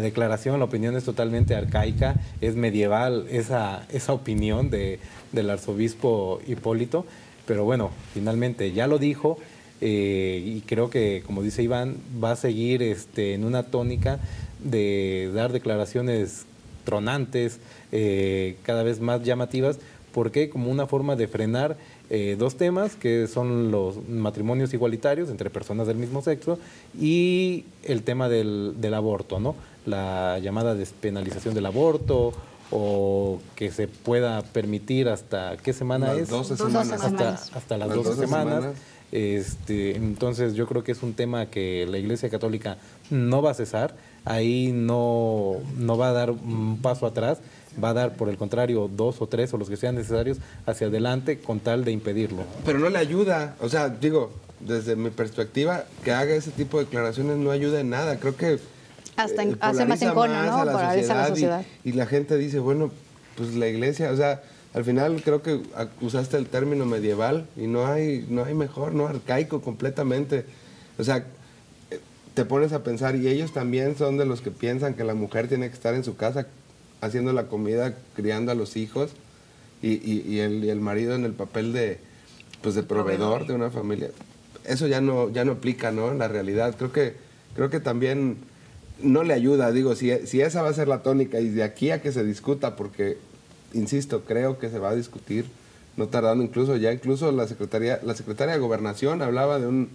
declaración, la opinión es totalmente arcaica, es medieval esa opinión del arzobispo Hipólito, pero bueno, finalmente ya lo dijo y creo que, como dice Iván, va a seguir en una tónica de dar declaraciones tronantes, cada vez más llamativas, porque como una forma de frenar dos temas que son los matrimonios igualitarios entre personas del mismo sexo y el tema del aborto, ¿no? La llamada despenalización del aborto o que se pueda permitir hasta ¿qué semana Las es? 12 semanas. Hasta las 12 semanas. Entonces yo creo que es un tema que la Iglesia Católica no va a cesar, ahí no va a dar un paso atrás, va a dar por el contrario 2 o 3 o los que sean necesarios hacia adelante con tal de impedirlo. Pero no le ayuda, o sea, digo, desde mi perspectiva, que haga ese tipo de declaraciones no ayuda en nada, creo que Hasta hace más polariza encono, más ¿no? a la Polariza la sociedad. y la gente dice, bueno, pues la iglesia, o sea, al final creo que usaste el término medieval y no hay mejor, no, arcaico completamente. O sea, te pones a pensar y ellos también son de los que piensan que la mujer tiene que estar en su casa haciendo la comida, criando a los hijos y el marido en el papel de proveedor de una familia. Eso ya no aplica, ¿no? En la realidad. Creo que también no le ayuda, digo, si esa va a ser la tónica y de aquí a que se discuta, porque insisto, creo que se va a discutir, no tardando, incluso la secretaria de Gobernación hablaba de un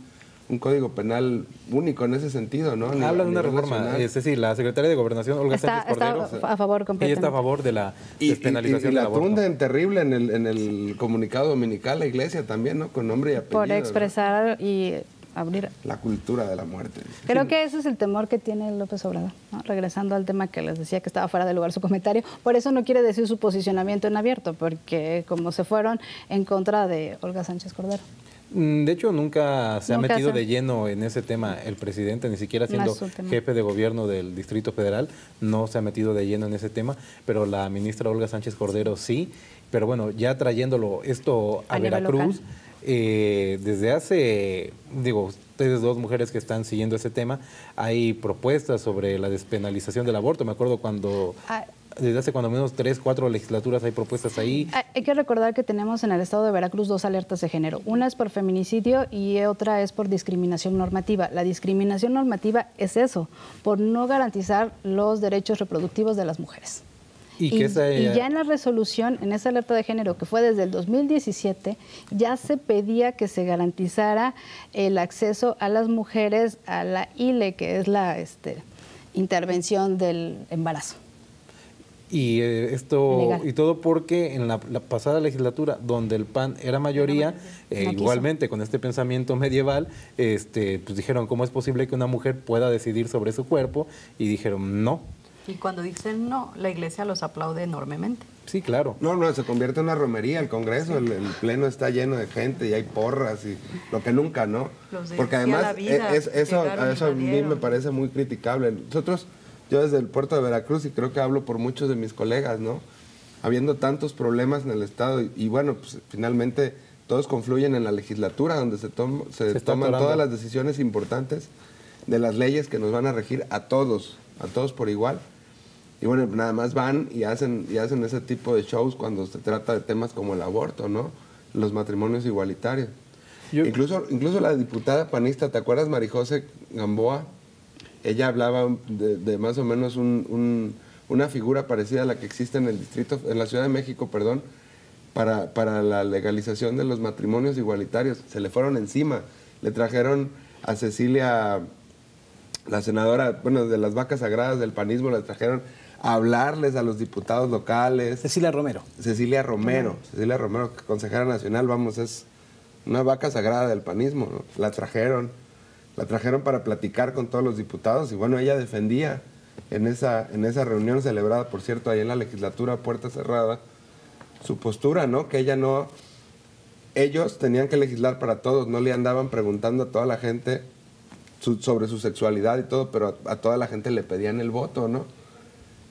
código penal único en ese sentido, ¿no? Habla de una reforma, es decir, la secretaria de Gobernación, Olga Sánchez Cordero, está a favor completamente. ella está a favor de la despenalización y del la aborto. tunden terrible en el comunicado dominical, la iglesia también, ¿no? Con nombre y apellido. Por expresar y abrir La cultura de la muerte. Creo que ese es el temor que tiene López Obrador, ¿no? Regresando al tema que les decía que estaba fuera de lugar su comentario, por eso no quiere decir su posicionamiento en abierto, porque como se fueron en contra de Olga Sánchez Cordero. De hecho, nunca se ha Nunca metido se- de lleno en ese tema el presidente, ni siquiera siendo No es su tema. jefe de gobierno del Distrito Federal, no se ha metido de lleno en ese tema, pero la ministra Olga Sánchez Cordero sí. Pero bueno, ya trayéndolo esto a nivel Veracruz, local. desde hace, ustedes dos mujeres que están siguiendo ese tema, hay propuestas sobre la despenalización del aborto. Me acuerdo cuando... Ah. Desde hace cuando menos 3, 4 legislaturas hay propuestas ahí. Hay que recordar que tenemos en el estado de Veracruz 2 alertas de género. Una es por feminicidio y otra es por discriminación normativa. La discriminación normativa es eso, por no garantizar los derechos reproductivos de las mujeres. Y ya en la resolución, en esa alerta de género que fue desde el 2017, ya se pedía que se garantizara el acceso a las mujeres a la ILE, que es la intervención del embarazo. Y Legal. y todo porque en la pasada legislatura, donde el PAN era mayoría, No quiso. igualmente con este pensamiento medieval, pues dijeron, ¿cómo es posible que una mujer pueda decidir sobre su cuerpo? Y dijeron, no. Y cuando dicen no, la iglesia los aplaude enormemente. Sí, claro. No, se convierte en una romería el Congreso, el pleno está lleno de gente y hay porras y lo que nunca, ¿no? Los de Porque sí a además la vida, eso llegaron y a mí invadieron. me parece muy criticable. Yo desde el puerto de Veracruz, y creo que hablo por muchos de mis colegas, ¿no? Habiendo tantos problemas en el Estado y bueno, pues finalmente todos confluyen en la legislatura donde se está toman atorando. todas las decisiones importantes de las leyes que nos van a regir a todos por igual. Y bueno, nada más van y hacen ese tipo de shows cuando se trata de temas como el aborto, ¿no? Los matrimonios igualitarios. Incluso la diputada panista, ¿te acuerdas, Marijose Gamboa? Ella hablaba de más o menos una figura parecida a la que existe en la Ciudad de México, perdón, para la legalización de los matrimonios igualitarios. Se le fueron encima. Le trajeron a Cecilia, la senadora, bueno, de las vacas sagradas del panismo, le trajeron a hablarles a los diputados locales. Cecilia Romero, consejera nacional, vamos, es una vaca sagrada del panismo, ¿no? La trajeron para platicar con todos los diputados y bueno, ella defendía en esa reunión celebrada, por cierto, ahí en la legislatura a puerta cerrada, su postura, ¿no? Que ellos tenían que legislar para todos, no le andaban preguntando a toda la gente sobre su sexualidad y todo, pero a toda la gente le pedían el voto, ¿no?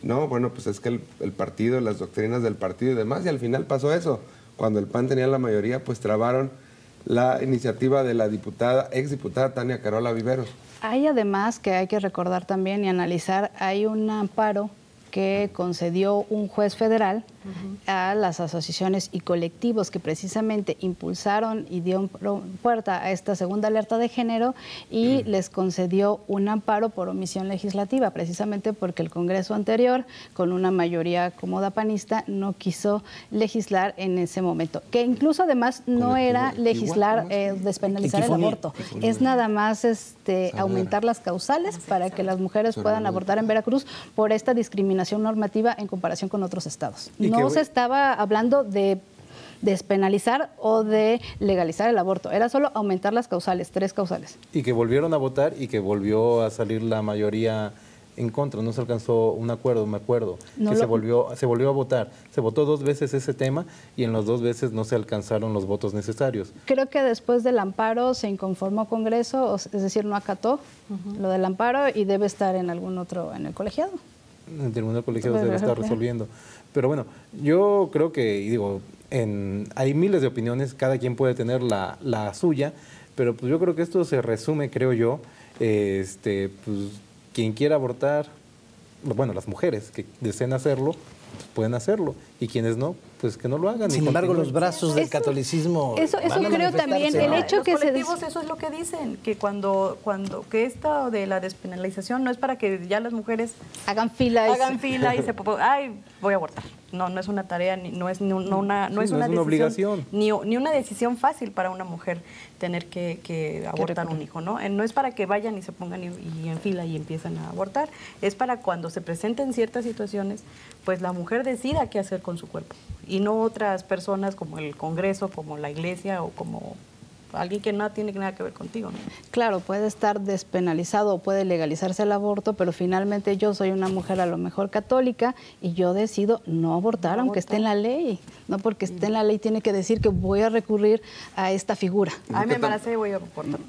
No, bueno, pues es que el partido, las doctrinas del partido y demás, y al final pasó eso. Cuando el PAN tenía la mayoría, pues trabaron la iniciativa de la exdiputada Tania Carola Viveros. Hay además que hay que recordar también y analizar, hay un amparo que concedió un juez federal a las asociaciones y colectivos que precisamente impulsaron y dieron puerta a esta segunda alerta de género y les concedió un amparo por omisión legislativa, precisamente porque el Congreso anterior, con una mayoría cómoda panista, no quiso legislar en ese momento. Que incluso además no era legislar, despenalizar el aborto, es nada más aumentar las causales para que las mujeres puedan abortar en Veracruz por esta discriminación normativa en comparación con otros estados. No se estaba hablando de despenalizar o de legalizar el aborto, era solo aumentar las causales, 3 causales. Y que volvieron a votar y que volvió a salir la mayoría en contra, no se alcanzó un acuerdo, me acuerdo, no que se volvió a votar. Se votó 2 veces ese tema y en las 2 veces no se alcanzaron los votos necesarios. Creo que después del amparo se inconformó Congreso, es decir, no acató lo del amparo y debe estar en algún otro, en el colegiado. El tribunal colegiado debe estar resolviendo. Pero bueno, yo creo que, y digo, hay miles de opiniones, cada quien puede tener la suya, pero pues yo creo que esto se resume, creo yo, pues quien quiera abortar, bueno, las mujeres que deseen hacerlo, pues pueden hacerlo, y quienes no, pues que no lo hagan. Sin embargo, los brazos del catolicismo Eso creo también, el hecho que los colectivos eso es lo que dicen, que que esto de la despenalización no es para que ya las mujeres hagan fila y se voy a abortar. No es una tarea, no es una obligación. Ni una decisión fácil para una mujer tener que abortar un hijo, ¿no? No es para que vayan y se pongan y en fila y empiezan a abortar, es para cuando se presenten ciertas situaciones, pues la mujer decida qué hacer con su cuerpo y no otras personas como el Congreso, como la Iglesia o como alguien que no tiene nada que ver contigo, ¿no? Claro, puede estar despenalizado o puede legalizarse el aborto, pero finalmente yo soy una mujer a lo mejor católica y yo decido no abortar, aunque esté en la ley. No porque esté en la ley tiene que decir que voy a recurrir a esta figura. Me embaracé y voy a abortar.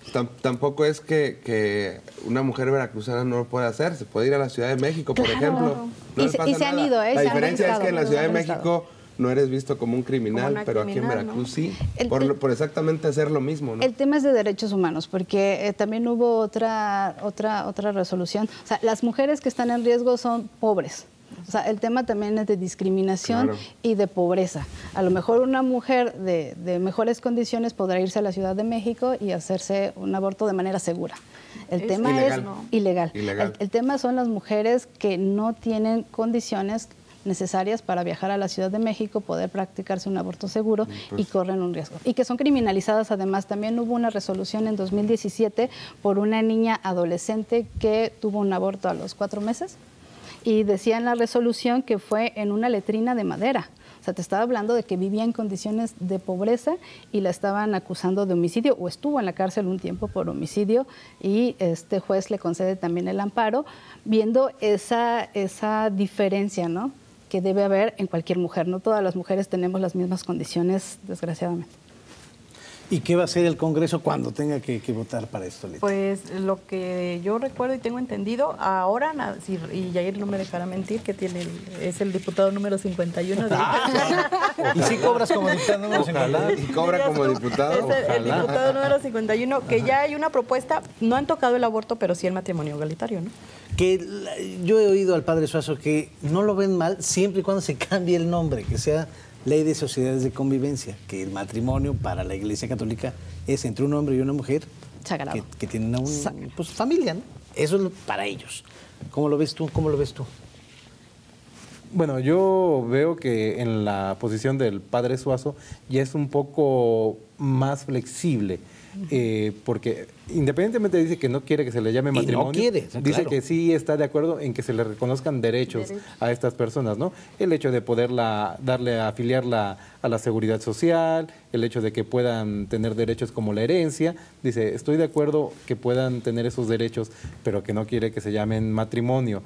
Tampoco es que una mujer veracruzana no lo pueda hacer, se puede ir a la Ciudad de México, por ejemplo. No y se han ido, La diferencia es que en la Ciudad de México no eres visto como un criminal, pero aquí en Veracruz ¿no? sí, por exactamente hacer lo mismo, ¿no? El tema es de derechos humanos, porque también hubo otra resolución. O sea, las mujeres que están en riesgo son pobres. O sea, el tema también es de discriminación y de pobreza. A lo mejor una mujer de mejores condiciones podrá irse a la Ciudad de México y hacerse un aborto de manera segura. El tema ilegal. Es ilegal. El tema son las mujeres que no tienen condiciones necesarias para viajar a la Ciudad de México, poder practicarse un aborto seguro y corren un riesgo. Y que son criminalizadas además. También hubo una resolución en 2017 por una niña adolescente que tuvo un aborto a los 4 meses y decía en la resolución que fue en una letrina de madera. O sea, te estaba hablando de que vivía en condiciones de pobreza y la estaban acusando de homicidio o estuvo en la cárcel un tiempo por homicidio y este juez le concede también el amparo, viendo esa diferencia, ¿no?, que debe haber en cualquier mujer. No todas las mujeres tenemos las mismas condiciones, desgraciadamente. ¿Y qué va a hacer el Congreso cuando tenga que votar para esto, Leti? Pues lo que yo recuerdo y tengo entendido, ahora, y Yair no me dejará mentir, que es el diputado número 51. ¿Y si cobras como diputado número 51? ¿Y cobra como diputado? Es el diputado número 51, que ya hay una propuesta, no han tocado el aborto, pero sí el matrimonio igualitario, ¿no? Que yo he oído al padre Suazo que no lo ven mal siempre y cuando se cambie el nombre, que sea Ley de Sociedades de Convivencia, que el matrimonio para la Iglesia Católica es entre un hombre y una mujer que tienen una familia, ¿no? Eso es para ellos. ¿Cómo lo ves tú? Bueno, yo veo que en la posición del padre Suazo ya es un poco más flexible, porque independientemente dice que no quiere que se le llame matrimonio, dice que sí está de acuerdo en que se le reconozcan derechos a estas personas, ¿no? El hecho de poderla afiliarla a la seguridad social, el hecho de que puedan tener derechos como la herencia, dice, estoy de acuerdo que puedan tener esos derechos, pero que no quiere que se llamen matrimonio.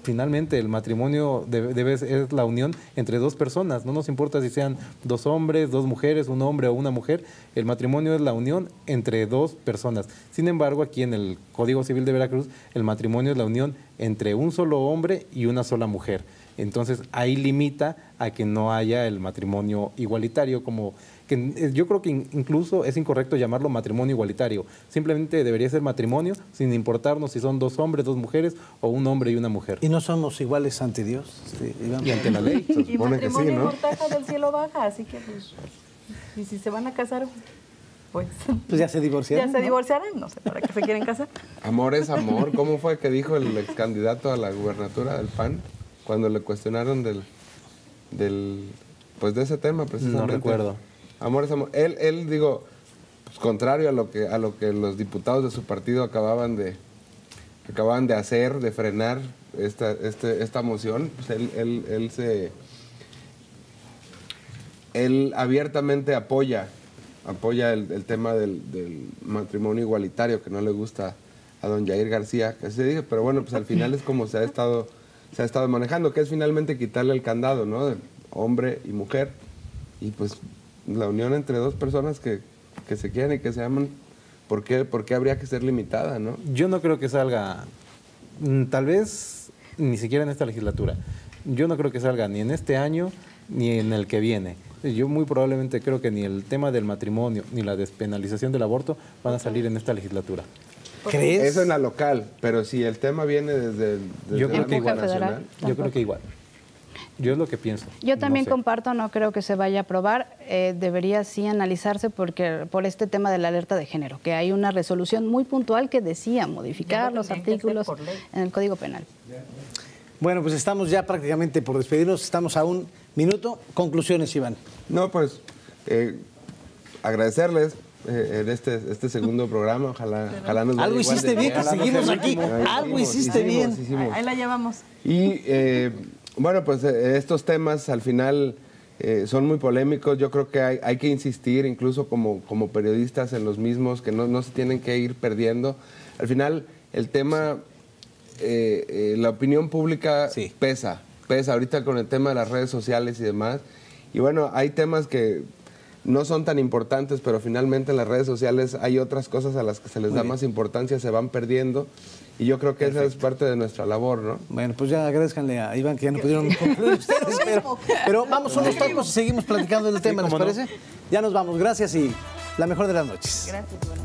Finalmente, el matrimonio es la unión entre 2 personas. No nos importa si sean 2 hombres, 2 mujeres, un hombre o una mujer. El matrimonio es la unión entre 2 personas. Sin embargo, aquí en el Código Civil de Veracruz, el matrimonio es la unión entre un solo hombre y una sola mujer. Entonces ahí limita a que no haya el matrimonio igualitario, como que yo creo que incluso es incorrecto llamarlo matrimonio igualitario. Simplemente debería ser matrimonio sin importarnos si son 2 hombres, 2 mujeres o un hombre y una mujer. ¿Y no somos iguales ante Dios, Iván? Y ante la ley. Se Y supone que sí, matrimonio y ¿no? mortaja del cielo baja, así que pues, y si se van a casar, pues Pues ya se divorciaron. ya se ¿no? divorciarán, no sé para qué se quieren casar. Amor es amor. ¿Cómo fue que dijo el ex candidato a la gubernatura del PAN cuando le cuestionaron pues de ese tema precisamente? No recuerdo. Amor es amor. Él digo, pues, contrario a lo que los diputados de su partido acababan de hacer, de frenar esta moción, pues él abiertamente apoya el tema del matrimonio igualitario, que no le gusta a don Yair García, que se dice, pero bueno, pues al final es como se ha estado manejando, que es finalmente quitarle el candado, ¿no? De hombre y mujer, y pues la unión entre 2 personas que se quieren y que se aman, ¿por qué habría que ser limitada, no? Yo no creo que salga, tal vez ni siquiera en esta legislatura. Yo no creo que salga ni en este año ni en el que viene. Yo muy probablemente creo que ni el tema del matrimonio ni la despenalización del aborto van a salir en esta legislatura. ¿Crees? Eso en la local, pero si el tema viene desde Yo creo que la igual. nacional. Yo creo que igual. Yo es lo que pienso. Yo también No sé. comparto, no creo que se vaya a aprobar. Debería sí analizarse por este tema de la alerta de género, que hay una resolución muy puntual que decía modificar los artículos en el Código Penal. Bueno, pues estamos ya prácticamente por despedirnos, estamos a 1 minuto. Conclusiones, Iván. No, pues agradecerles en este segundo programa. Ojalá nos vaya Algo igual hiciste de bien, que Ojalá no seguimos sea el aquí. último. Algo hiciste bien. Ahí la llevamos. Y bueno, pues estos temas al final son muy polémicos. Yo creo que hay que insistir, incluso como periodistas, en los mismos, que no se tienen que ir perdiendo. Al final, el tema, la opinión pública Sí. pesa ahorita con el tema de las redes sociales y demás. Y bueno, hay temas que no son tan importantes, pero finalmente en las redes sociales hay otras cosas a las que se les da más importancia, se van perdiendo. Y yo creo que esa es parte de nuestra labor, ¿no? Bueno, pues ya agradezcanle a Iván que ya no pudieron concluir ustedes, pero vamos a unos tacos y seguimos platicando del tema, ¿les cómo no. parece? Ya nos vamos, gracias y la mejor de las noches. Gracias.